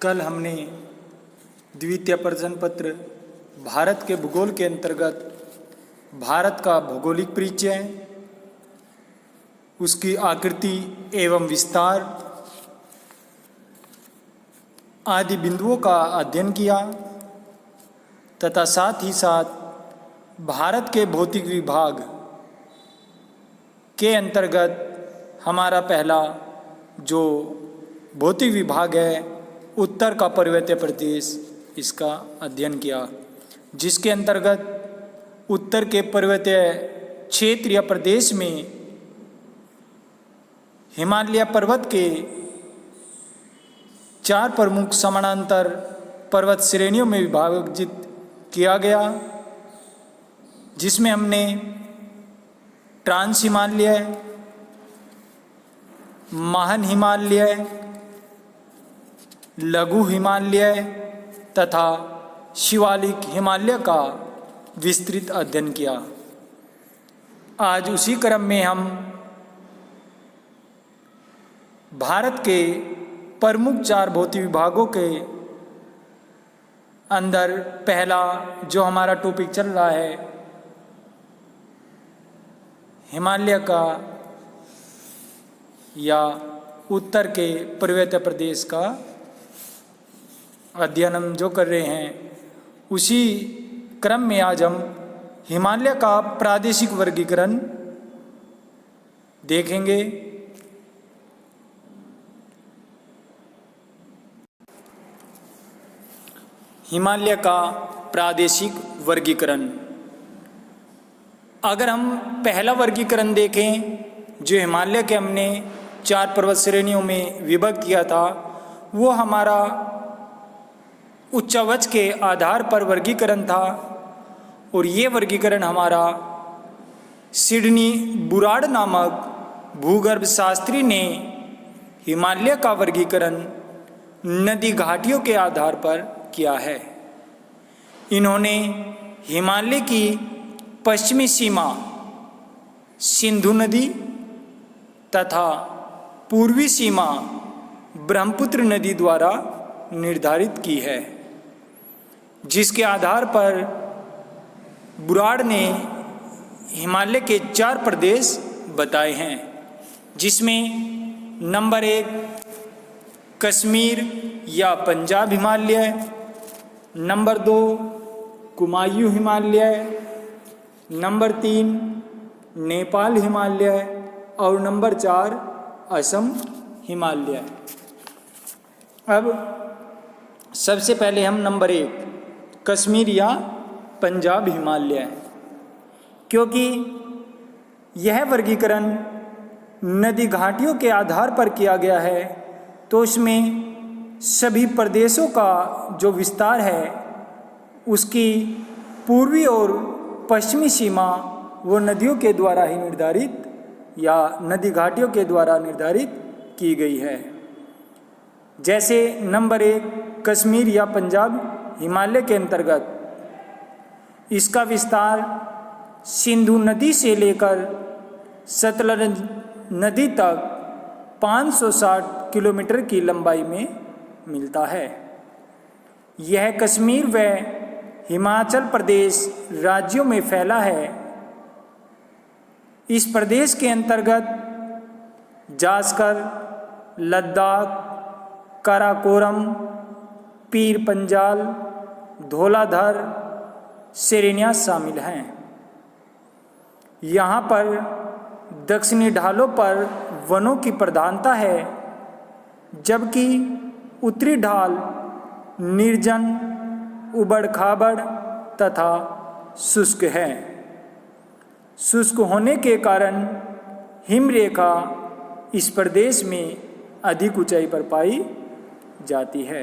कल हमने द्वितीय प्रश्न पत्र भारत के भूगोल के अंतर्गत भारत का भौगोलिक परिचय, उसकी आकृति एवं विस्तार आदि बिंदुओं का अध्ययन किया तथा साथ ही साथ भारत के भौतिक विभाग के अंतर्गत हमारा पहला जो भौतिक विभाग है उत्तर का पर्वतीय प्रदेश, इसका अध्ययन किया, जिसके अंतर्गत उत्तर के पर्वतीय क्षेत्र या प्रदेश में हिमालय पर्वत के 4 प्रमुख समानांतर पर्वत श्रेणियों में विभाजित किया गया, जिसमें हमने ट्रांस हिमालय, महान हिमालय, लघु हिमालय तथा शिवालिक हिमालय का विस्तृत अध्ययन किया। आज उसी क्रम में हम भारत के प्रमुख 4 भौतिक विभागों के अंदर पहला जो हमारा टॉपिक चल रहा है हिमालय का या उत्तर के पर्वतीय प्रदेश का अध्ययन हम जो कर रहे हैं, उसी क्रम में आज हम हिमालय का प्रादेशिक वर्गीकरण देखेंगे। हिमालय का प्रादेशिक वर्गीकरण, अगर हम पहला वर्गीकरण देखें जो हिमालय के हमने 4 पर्वत श्रेणियों में विभक्त किया था, वो हमारा उच्चावच के आधार पर वर्गीकरण था और ये वर्गीकरण हमारा सिडनी बुराड़ नामक भूगर्भ शास्त्री ने हिमालय का वर्गीकरण नदी घाटियों के आधार पर किया है। इन्होंने हिमालय की पश्चिमी सीमा सिंधु नदी तथा पूर्वी सीमा ब्रह्मपुत्र नदी द्वारा निर्धारित की है, जिसके आधार पर बुराड़ ने हिमालय के 4 प्रदेश बताए हैं, जिसमें नंबर 1 कश्मीर या पंजाब हिमालय, नंबर 2 कुमायूं हिमालय, नंबर 3 नेपाल हिमालय और नंबर 4 असम हिमालय। अब सबसे पहले हम नंबर 1 कश्मीर या पंजाब हिमालय, क्योंकि यह वर्गीकरण नदी घाटियों के आधार पर किया गया है, तो इसमें सभी प्रदेशों का जो विस्तार है उसकी पूर्वी और पश्चिमी सीमा वो नदियों के द्वारा ही निर्धारित या नदी घाटियों के द्वारा निर्धारित की गई है। जैसे नंबर 1 कश्मीर या पंजाब हिमालय के अंतर्गत इसका विस्तार सिंधु नदी से लेकर सतलज नदी तक 560 किलोमीटर की लंबाई में मिलता है। यह कश्मीर व हिमाचल प्रदेश राज्यों में फैला है। इस प्रदेश के अंतर्गत जास्कर, लद्दाख, काराकोरम, पीर पंजाल, धौलाधर श्रेणियाँ शामिल हैं। यहाँ पर दक्षिणी ढालों पर वनों की प्रधानता है, जबकि उत्तरी ढाल निर्जन, उबड़ खाबड़ तथा शुष्क है। शुष्क होने के कारण हिमरेखा इस प्रदेश में अधिक ऊंचाई पर पाई जाती है।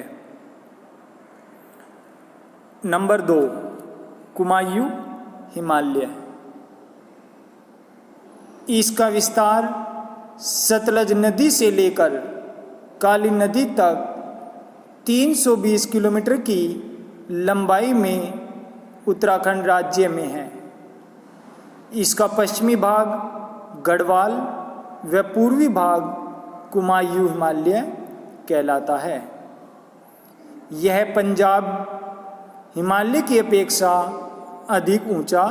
नंबर 2 कुमायूं हिमालय, इसका विस्तार सतलज नदी से लेकर काली नदी तक 320 किलोमीटर की लंबाई में उत्तराखंड राज्य में है। इसका पश्चिमी भाग गढ़वाल व पूर्वी भाग कुमायूं हिमालय कहलाता है। यह पंजाब हिमालय की अपेक्षा अधिक ऊंचा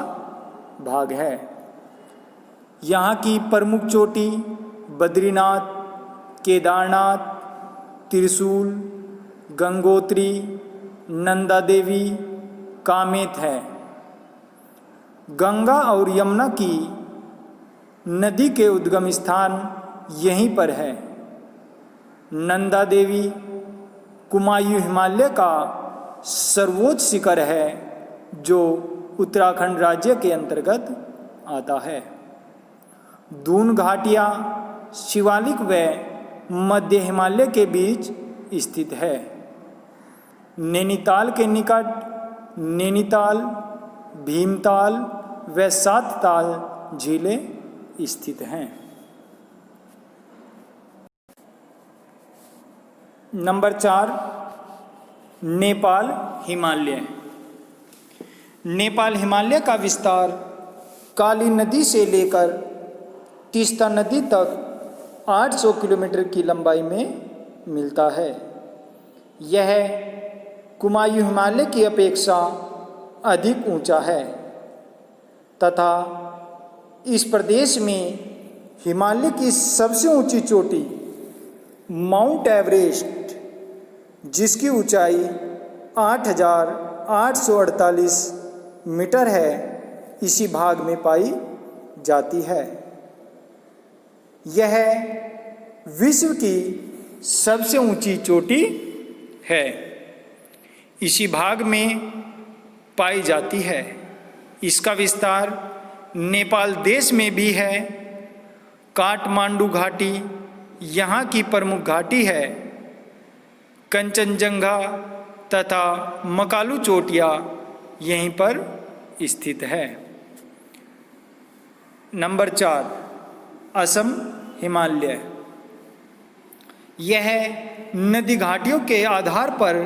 भाग है। यहाँ की प्रमुख चोटी बद्रीनाथ, केदारनाथ, त्रिशूल, गंगोत्री, नंदा देवी, कामेत है। गंगा और यमुना की नदी के उद्गम स्थान यहीं पर है। नंदा देवी कुमायूं हिमालय का सर्वोच्च शिखर है जो उत्तराखंड राज्य के अंतर्गत आता है। दून घाटियाँ शिवालिक व मध्य हिमालय के बीच स्थित है। नैनीताल के निकट नैनीताल, भीमताल व सातताल झीलें स्थित हैं। नंबर 4, नेपाल हिमालय। नेपाल हिमालय का विस्तार काली नदी से लेकर तीस्ता नदी तक 800 किलोमीटर की लंबाई में मिलता है। यह कुमायूं हिमालय की अपेक्षा अधिक ऊंचा है तथा इस प्रदेश में हिमालय की सबसे ऊंची चोटी माउंट एवरेस्ट, जिसकी ऊंचाई 8,848 मीटर है, इसी भाग में पाई जाती है। यह विश्व की सबसे ऊंची चोटी है, इसी भाग में पाई जाती है। इसका विस्तार नेपाल देश में भी है। काठमांडू घाटी यहाँ की प्रमुख घाटी है। कंचनजंगा तथा मकालू चोटियाँ यहीं पर स्थित है। नंबर 4, असम हिमालय। यह नदी घाटियों के आधार पर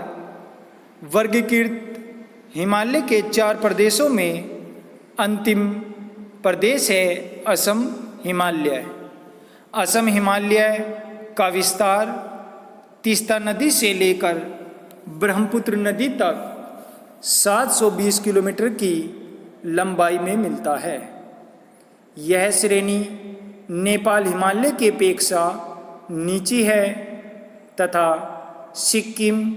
वर्गीकृत हिमालय के 4 प्रदेशों में अंतिम प्रदेश है असम हिमालय। असम हिमालय का विस्तार तीस्ता नदी से लेकर ब्रह्मपुत्र नदी तक 720 किलोमीटर की लंबाई में मिलता है। यह श्रेणी नेपाल हिमालय की अपेक्षा नीची है तथा सिक्किम,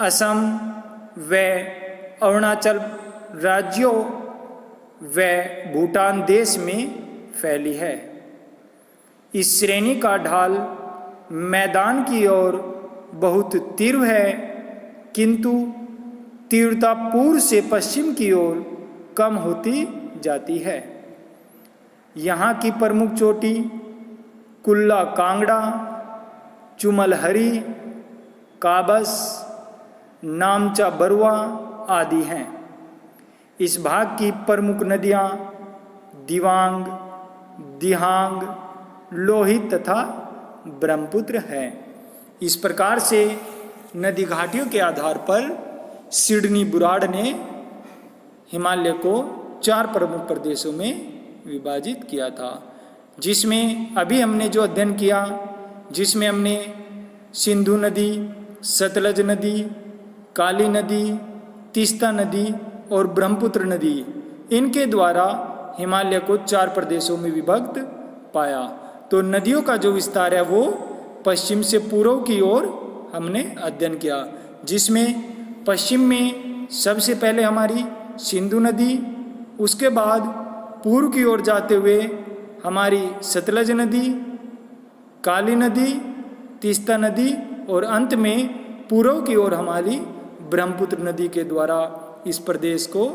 असम व अरुणाचल राज्यों व भूटान देश में फैली है। इस श्रेणी का ढाल मैदान की ओर बहुत तीव्र है, किंतु तीव्रता पूर्व से पश्चिम की ओर कम होती जाती है। यहाँ की प्रमुख चोटी कुल्ला कांगड़ा, चुमलहरी, काबस, नामचा बरुआ आदि हैं। इस भाग की प्रमुख नदियाँ दिवांग, दिहांग, लोहित तथा ब्रह्मपुत्र है। इस प्रकार से नदी घाटियों के आधार पर सिडनी बुराड़ ने हिमालय को 4 प्रमुख प्रदेशों में विभाजित किया था, जिसमें अभी हमने जो अध्ययन किया, जिसमें हमने सिंधु नदी, सतलज नदी, काली नदी, तीस्ता नदी और ब्रह्मपुत्र नदी, इनके द्वारा हिमालय को 4 प्रदेशों में विभक्त पाया। तो नदियों का जो विस्तार है वो पश्चिम से पूर्व की ओर हमने अध्ययन किया, जिसमें पश्चिम में सबसे पहले हमारी सिंधु नदी, उसके बाद पूर्व की ओर जाते हुए हमारी सतलज नदी, काली नदी, तीस्ता नदी और अंत में पूर्व की ओर हमारी ब्रह्मपुत्र नदी के द्वारा इस प्रदेश को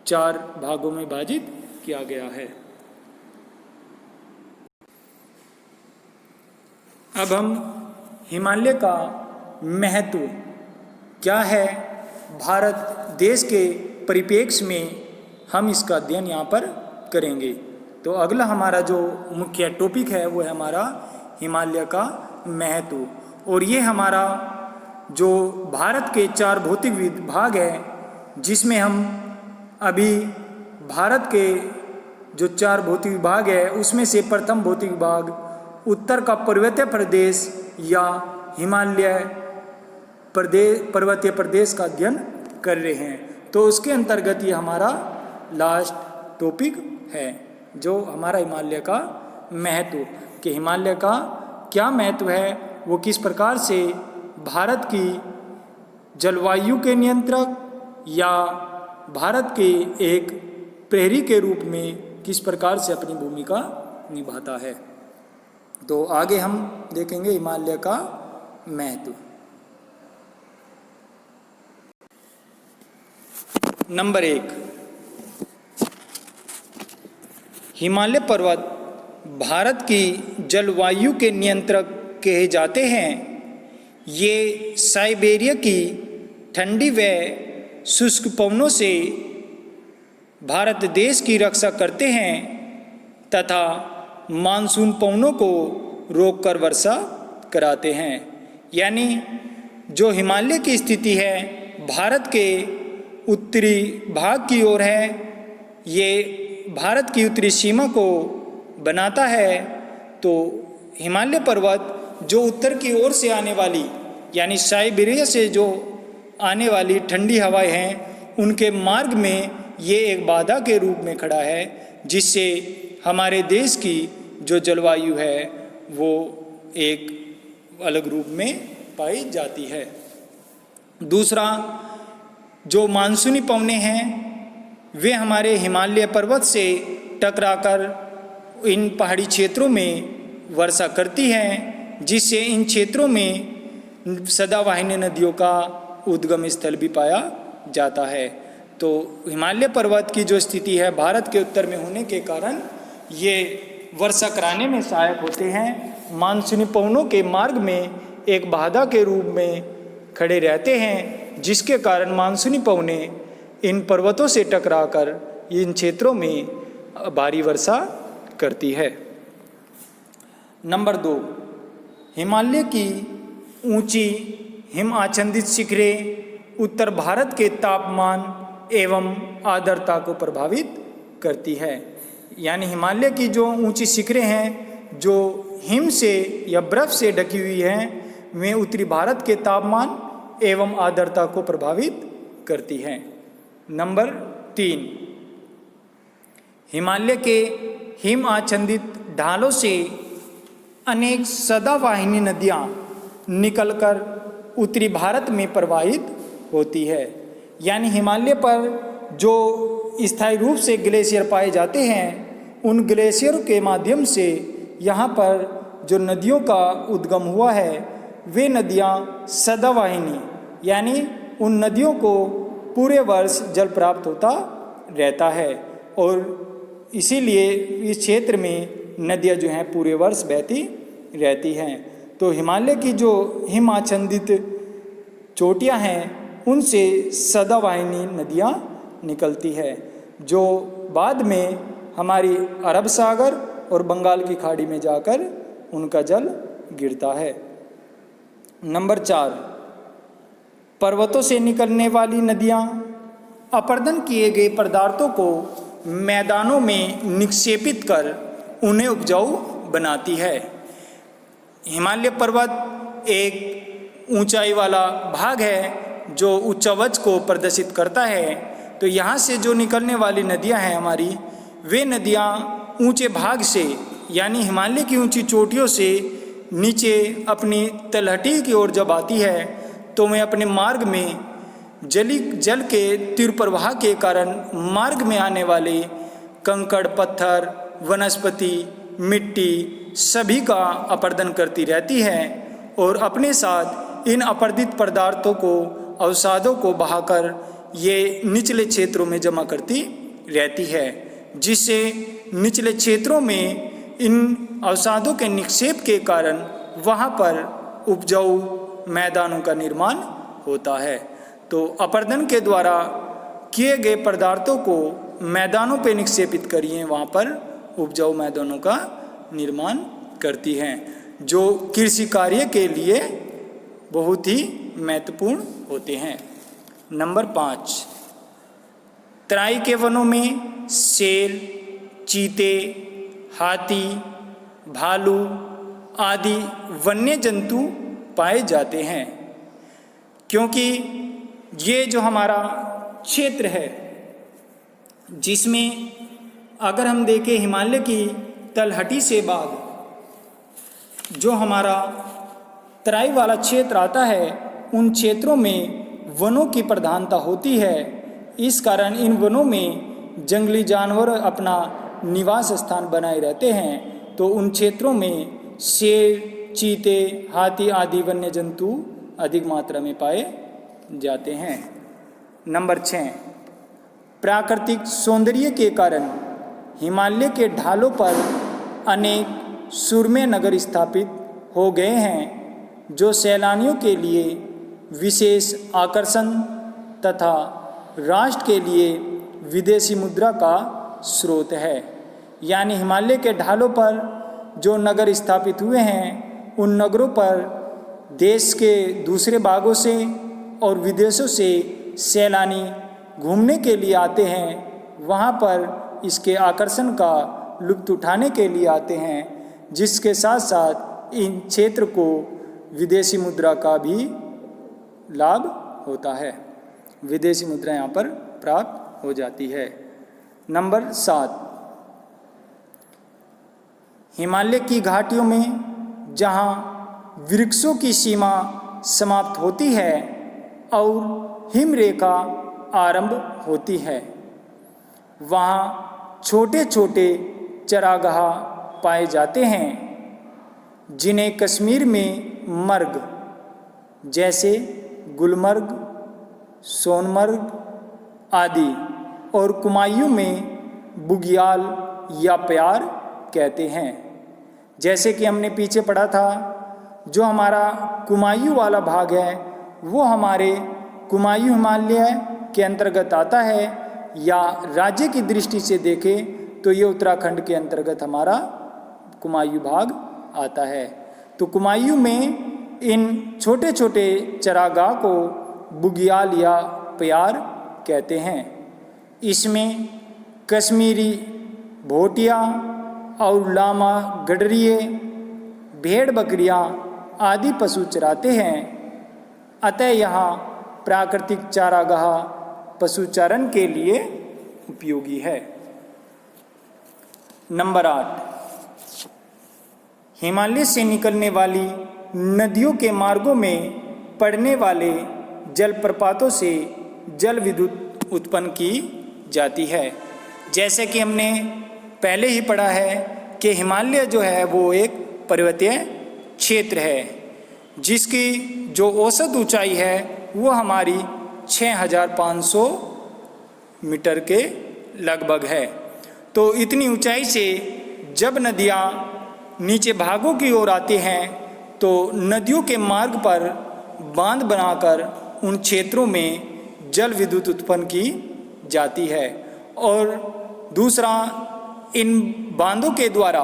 4 भागों में विभाजित किया गया है। अब हम हिमालय का महत्व क्या है भारत देश के परिप्रेक्ष्य में हम इसका अध्ययन यहाँ पर करेंगे। तो अगला हमारा जो मुख्य टॉपिक है वो है हमारा हिमालय का महत्व, और ये हमारा जो भारत के 4 भौतिक विभाग है, जिसमें हम अभी भारत के जो 4 भौतिक विभाग है उसमें से प्रथम भौतिक विभाग उत्तर का पर्वतीय प्रदेश या हिमालय पर्वतीय प्रदेश का अध्ययन कर रहे हैं। तो उसके अंतर्गत ये हमारा लास्ट टॉपिक है, जो हमारा हिमालय का महत्व, कि हिमालय का क्या महत्व है, वो किस प्रकार से भारत की जलवायु के नियंत्रक या भारत के एक प्रहरी के रूप में किस प्रकार से अपनी भूमिका निभाता है। तो आगे हम देखेंगे हिमालय का महत्व। नंबर 1, हिमालय पर्वत भारत की जलवायु के नियंत्रक कहे जाते हैं। ये साइबेरिया की ठंडी व शुष्क पवनों से भारत देश की रक्षा करते हैं तथा मानसून पवनों को रोककर वर्षा कराते हैं। यानी जो हिमालय की स्थिति है भारत के उत्तरी भाग की ओर है, ये भारत की उत्तरी सीमा को बनाता है। तो हिमालय पर्वत जो उत्तर की ओर से आने वाली यानी साइबेरिया से जो आने वाली ठंडी हवाएं हैं, उनके मार्ग में ये एक बाधा के रूप में खड़ा है, जिससे हमारे देश की जो जलवायु है वो एक अलग रूप में पाई जाती है। दूसरा, जो मानसूनी पवनें हैं वे हमारे हिमालय पर्वत से टकराकर इन पहाड़ी क्षेत्रों में वर्षा करती हैं, जिससे इन क्षेत्रों में सदावाहिनी नदियों का उद्गम स्थल भी पाया जाता है। तो हिमालय पर्वत की जो स्थिति है भारत के उत्तर में होने के कारण ये वर्षा कराने में सहायक होते हैं। मानसूनी पवनों के मार्ग में एक बाधा के रूप में खड़े रहते हैं, जिसके कारण मानसूनी पवनें इन पर्वतों से टकराकर इन क्षेत्रों में भारी वर्षा करती है। नंबर 2, हिमालय की ऊंची हिम आच्छादित शिखरें उत्तर भारत के तापमान एवं आर्द्रता को प्रभावित करती है। यानी हिमालय की जो ऊंची शिखरें हैं जो हिम से या बर्फ से ढकी हुई हैं, वे उत्तरी भारत के तापमान एवं आर्द्रता को प्रभावित करती हैं। नंबर 3, हिमालय के हिम आच्छादित ढालों से अनेक सदावाहिनी नदियाँ निकलकर उत्तरी भारत में प्रवाहित होती है। यानी हिमालय पर जो स्थायी रूप से ग्लेशियर पाए जाते हैं, उन ग्लेशियरों के माध्यम से यहाँ पर जो नदियों का उद्गम हुआ है, वे नदियाँ सदावाहिनी यानी उन नदियों को पूरे वर्ष जल प्राप्त होता रहता है, और इसीलिए इस क्षेत्र में नदियाँ जो हैं पूरे वर्ष बहती रहती हैं। तो हिमालय की जो हिम आच्छादित चोटियाँ हैं, उनसे सदावाहिनी नदियाँ निकलती है, जो बाद में हमारी अरब सागर और बंगाल की खाड़ी में जाकर उनका जल गिरता है। नंबर 4, पर्वतों से निकलने वाली नदियाँ अपरदन किए गए पदार्थों को मैदानों में निक्षेपित कर उन्हें उपजाऊ बनाती है। हिमालय पर्वत एक ऊंचाई वाला भाग है जो उच्चावच को प्रदर्शित करता है। तो यहाँ से जो निकलने वाली नदियाँ हैं हमारी, वे नदियाँ ऊंचे भाग से यानी हिमालय की ऊंची चोटियों से नीचे अपनी तलहटी की ओर जब आती है, तो वे अपने मार्ग में जल के तीव्र प्रवाह के कारण मार्ग में आने वाले कंकड़, पत्थर, वनस्पति, मिट्टी सभी का अपरदन करती रहती है और अपने साथ इन अपरदित पदार्थों को, अवसादों को बहाकर ये निचले क्षेत्रों में जमा करती रहती है, जिससे निचले क्षेत्रों में इन अवसादों के निक्षेप के कारण वहाँ पर उपजाऊ मैदानों का निर्माण होता है। तो अपरदन के द्वारा किए गए पदार्थों को मैदानों पर निक्षेपित करिए, वहाँ पर उपजाऊ मैदानों का निर्माण करती हैं, जो कृषि कार्य के लिए बहुत ही महत्वपूर्ण होते हैं। नंबर 5, तराई के वनों में शेर, चीते, हाथी, भालू आदि वन्य जंतु पाए जाते हैं। क्योंकि ये जो हमारा क्षेत्र है, जिसमें अगर हम देखें हिमालय की तलहटी से बाद जो हमारा तराई वाला क्षेत्र आता है, उन क्षेत्रों में वनों की प्रधानता होती है। इस कारण इन वनों में जंगली जानवर अपना निवास स्थान बनाए रहते हैं। तो उन क्षेत्रों में शेर, चीते, हाथी आदि वन्य जंतु अधिक मात्रा में पाए जाते हैं। नंबर 6, प्राकृतिक सौंदर्य के कारण हिमालय के ढालों पर अनेक सुरम्य नगर स्थापित हो गए हैं, जो सैलानियों के लिए विशेष आकर्षण तथा राष्ट्र के लिए विदेशी मुद्रा का स्रोत है। यानी हिमालय के ढालों पर जो नगर स्थापित हुए हैं, उन नगरों पर देश के दूसरे भागों से और विदेशों से सैलानी घूमने के लिए आते हैं। वहाँ पर इसके आकर्षण का लुत्फ़ उठाने के लिए आते हैं, जिसके साथ साथ इन क्षेत्र को विदेशी मुद्रा का भी लाभ होता है। विदेशी मुद्रा यहाँ पर प्राप्त हो जाती है। नंबर 7, हिमालय की घाटियों में जहाँ वृक्षों की सीमा समाप्त होती है और हिमरेखा आरंभ होती है, वहाँ छोटे छोटे चरागाह पाए जाते हैं, जिन्हें कश्मीर में मर्ग जैसे गुलमर्ग, सोनमर्ग आदि और कुमायूं में बुग्याल या प्यार कहते हैं। जैसे कि हमने पीछे पढ़ा था, जो हमारा कुमायूं वाला भाग है वो हमारे कुमायूं हिमालय के अंतर्गत आता है, या राज्य की दृष्टि से देखें तो ये उत्तराखंड के अंतर्गत हमारा कुमायूं भाग आता है। तो कुमायूं में इन छोटे छोटे चरागाह को बुग्याल या प्यार कहते हैं। इसमें कश्मीरी भोटिया और लामा गडरिए, भेड़ बकरियां आदि पशु चराते हैं। अतः यहाँ प्राकृतिक चारागाह पशुचारण के लिए उपयोगी है। नंबर 8, हिमालय से निकलने वाली नदियों के मार्गों में पड़ने वाले जलप्रपातों से जल विद्युत उत्पन्न की जाती है। जैसे कि हमने पहले ही पढ़ा है कि हिमालय जो है वो एक पर्वतीय क्षेत्र है, जिसकी जो औसत ऊंचाई है वो हमारी 6500 मीटर के लगभग है। तो इतनी ऊंचाई से जब नदियाँ नीचे भागों की ओर आती हैं, तो नदियों के मार्ग पर बांध बनाकर उन क्षेत्रों में जल विद्युत उत्पन्न की जाती है। और दूसरा, इन बांधों के द्वारा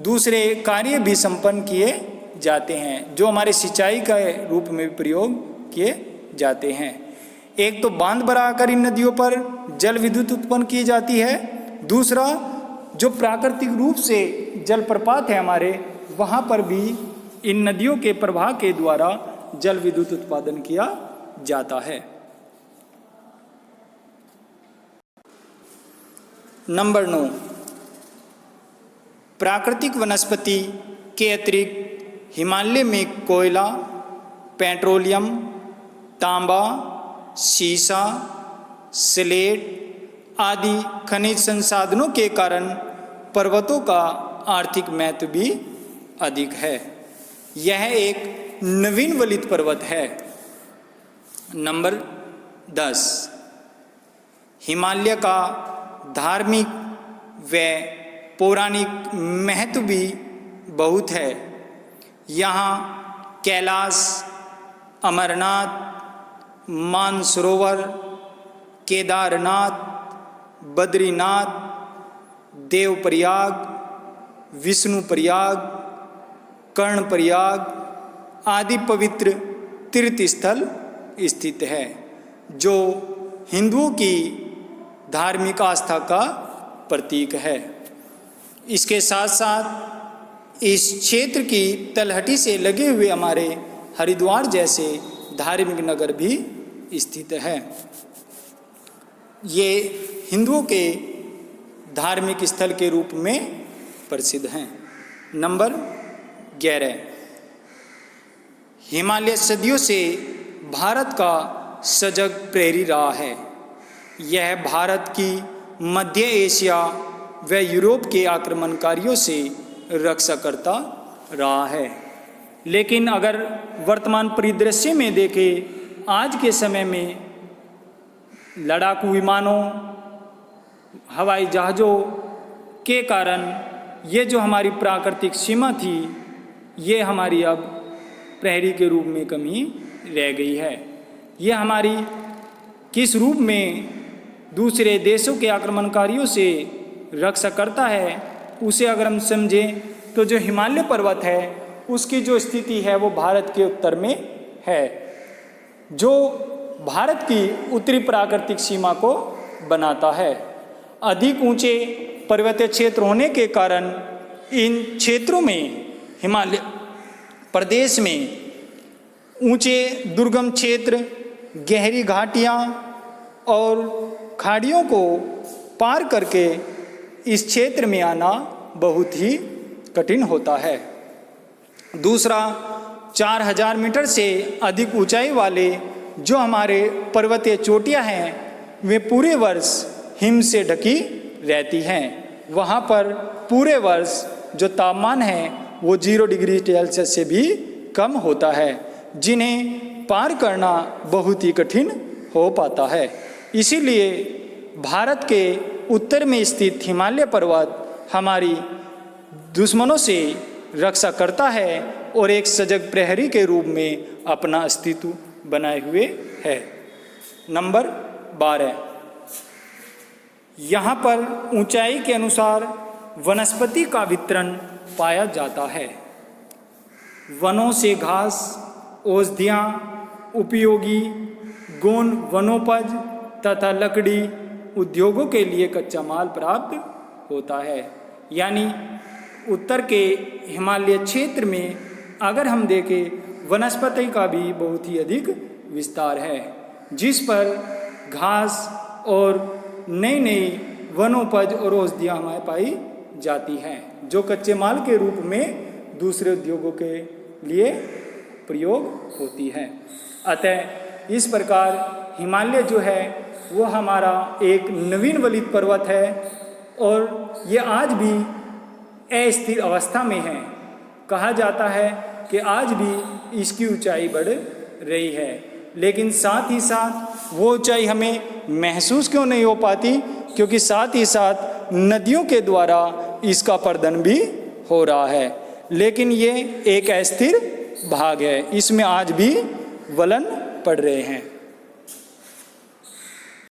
दूसरे कार्य भी संपन्न किए जाते हैं, जो हमारे सिंचाई के रूप में प्रयोग किए जाते हैं। एक तो बांध बनाकर इन नदियों पर जल विद्युत उत्पन्न की जाती है। दूसरा, जो प्राकृतिक रूप से जलप्रपात है हमारे, वहाँ पर भी इन नदियों के प्रवाह के द्वारा जल विद्युत उत्पादन किया जाता है। नंबर 9, प्राकृतिक वनस्पति के अतिरिक्त हिमालय में कोयला, पेट्रोलियम, तांबा, सीसा, स्लेट आदि खनिज संसाधनों के कारण पर्वतों का आर्थिक महत्व भी अधिक है। यह एक नवीन वलित पर्वत है। नंबर 10, हिमालय का धार्मिक व पौराणिक महत्व भी बहुत है। यहाँ कैलाश, अमरनाथ, मानसरोवर, केदारनाथ, बद्रीनाथ, देवप्रयाग, विष्णुप्रयाग, कर्णप्रयाग आदि पवित्र तीर्थ स्थल स्थित है, जो हिंदुओं की धार्मिक आस्था का प्रतीक है। इसके साथ साथ इस क्षेत्र की तलहटी से लगे हुए हमारे हरिद्वार जैसे धार्मिक नगर भी स्थित है। ये हिंदुओं के धार्मिक स्थल के रूप में प्रसिद्ध हैं। नंबर 11, हिमालय सदियों से भारत का सजग प्रहरी रहा है। यह भारत की मध्य एशिया व यूरोप के आक्रमणकारियों से रक्षा करता रहा है। लेकिन अगर वर्तमान परिदृश्य में देखें, आज के समय में लड़ाकू विमानों, हवाई जहाज़ों के कारण ये जो हमारी प्राकृतिक सीमा थी, ये हमारी अब प्रहरी के रूप में कमी रह गई है। ये हमारी किस रूप में दूसरे देशों के आक्रमणकारियों से रक्षा करता है, उसे अगर हम समझें तो जो हिमालय पर्वत है उसकी जो स्थिति है वो भारत के उत्तर में है, जो भारत की उत्तरी प्राकृतिक सीमा को बनाता है। अधिक ऊंचे पर्वतीय क्षेत्र होने के कारण इन क्षेत्रों में, हिमालय प्रदेश में ऊंचे दुर्गम क्षेत्र, गहरी घाटियाँ और खाड़ियों को पार करके इस क्षेत्र में आना बहुत ही कठिन होता है। दूसरा, 4000 मीटर से अधिक ऊंचाई वाले जो हमारे पर्वतीय चोटियां हैं, वे पूरे वर्ष हिम से ढकी रहती हैं। वहाँ पर पूरे वर्ष जो तापमान है वो 0 डिग्री सेल्सियस से भी कम होता है, जिन्हें पार करना बहुत ही कठिन हो पाता है। इसीलिए भारत के उत्तर में स्थित हिमालय पर्वत हमारी दुश्मनों से रक्षा करता है और एक सजग प्रहरी के रूप में अपना अस्तित्व बनाए हुए है। नंबर 12, यहाँ पर ऊंचाई के अनुसार वनस्पति का वितरण पाया जाता है। वनों से घास, औषधियाँ, उपयोगी गौण वनोपज तथा लकड़ी उद्योगों के लिए कच्चा माल प्राप्त होता है। यानी उत्तर के हिमालय क्षेत्र में अगर हम देखें, वनस्पति का भी बहुत ही अधिक विस्तार है, जिस पर घास और नई नई वनोपज और औषधियाँ हमारे पाई जाती हैं, जो कच्चे माल के रूप में दूसरे उद्योगों के लिए प्रयोग होती है। अतः इस प्रकार हिमालय जो है वो हमारा एक नवीन वलित पर्वत है और ये आज भी अस्थिर अवस्था में है। कहा जाता है कि आज भी इसकी ऊंचाई बढ़ रही है, लेकिन साथ ही साथ वो ऊंचाई हमें महसूस क्यों नहीं हो पाती, क्योंकि साथ ही साथ नदियों के द्वारा इसका पर्दन भी हो रहा है। लेकिन ये एक अस्थिर भाग है, इसमें आज भी वलन पड़ रहे हैं।